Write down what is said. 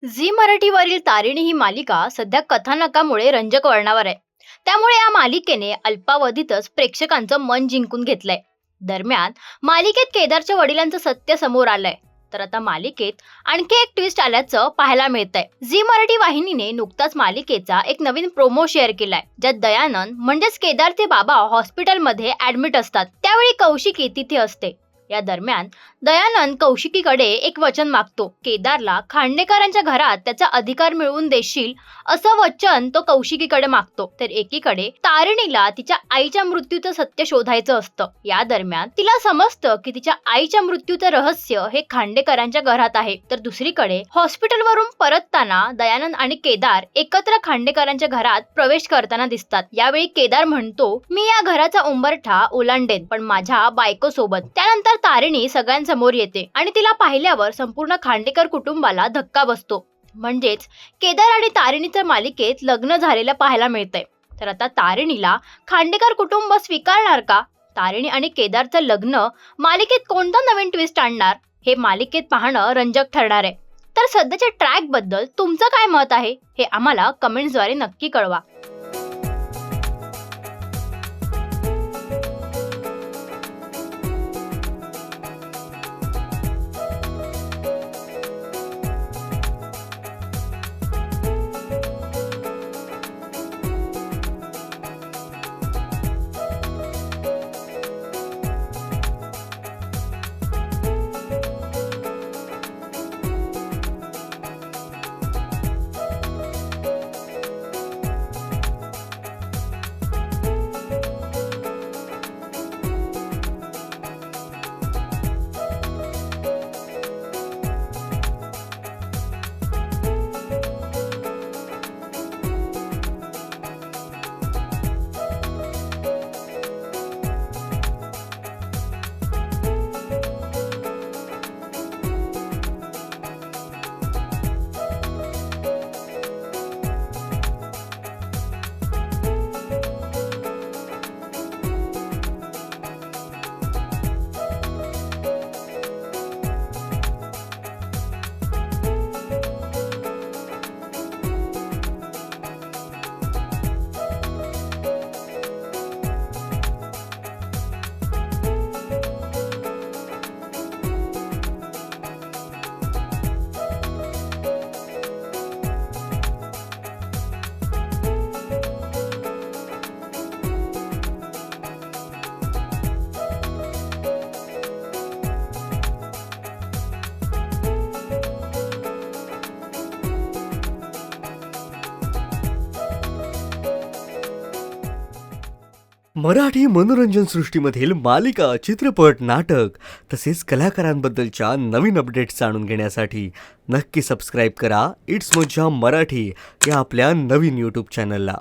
Zee मराठीवरील Tarini ही मालिका सध्या कथानकामुळे रंजक वळणावर आहे. त्यामुळे या मालिकेने अल्पावधीतच प्रेक्षकांचं मन जिंकून घेतलंय. दरम्यान मालिकेत केदारच्या वडिलांचं सत्य समोर आलंय. तर आता मालिकेत आणखी एक ट्विस्ट आल्याचं पाहायला मिळतंय. झी मराठी वाहिनीने नुकताच मालिकेचा एक नवीन प्रोमो शेअर केलाय, ज्यात दयानंद म्हणजेच केदारचे बाबा हॉस्पिटलमध्ये ऍडमिट असतात. त्यावेळी कौशिकी तिथे असते. या दरम्यान दयानंद कौशिकीकडे एक वचन मागतो. केदारला खांडेकरांच्या घरात त्याचा अधिकार मिळवून देशील असं वचन तो कौशिकीकडे मागतो. तर एकीकडे तारिणीला तिच्या आईच्या मृत्यूचं सत्य शोधायचं असतं. या दरम्यान तिला समजतं की तिच्या आईच्या मृत्यूचं रहस्य हे खांडेकरांच्या घरात आहे. तर दुसरीकडे हॉस्पिटलवरून परतताना दयानंद आणि केदार एकत्र खांडेकरांच्या घरात प्रवेश करताना दिसतात. यावेळी केदार म्हणतो, मी या घराचा उंबरठा ओलांडेन, पण माझ्या बायको सोबत. त्यानंतर तारिणी सगळ्यांसमोर येते आणि तिला पाहिल्यावर संपूर्ण खांडेकर कुटुंबाला धक्का बसतो. म्हणजेच केदार आणि तारिणीचं मालिकेत लग्न झालेलं पाहायला मिळतंय. तर आता तारिणीला खांडेकर कुटुंब स्वीकारणार का? तारिणी आणि केदारचं लग्न मालिकेत कोणता नवीन ट्विस्ट आणणार, हे मालिकेत पाहणं रंजक ठरणार आहे. तर सध्याच्या ट्रॅक बद्दल तुमचं काय मत आहे हे आम्हाला कमेंट्सद्वारे नक्की कळवा. मराठी मनोरंजन सृष्टीमधील मालिका, चित्रपट, नाटक तसेच कलाकारांबद्दलच्या नवीन अपडेट्स जाणून घेण्यासाठी नक्की सबस्क्राईब करा इट्स मज्जा मराठी या आपल्या नवीन यूट्यूब चॅनलला.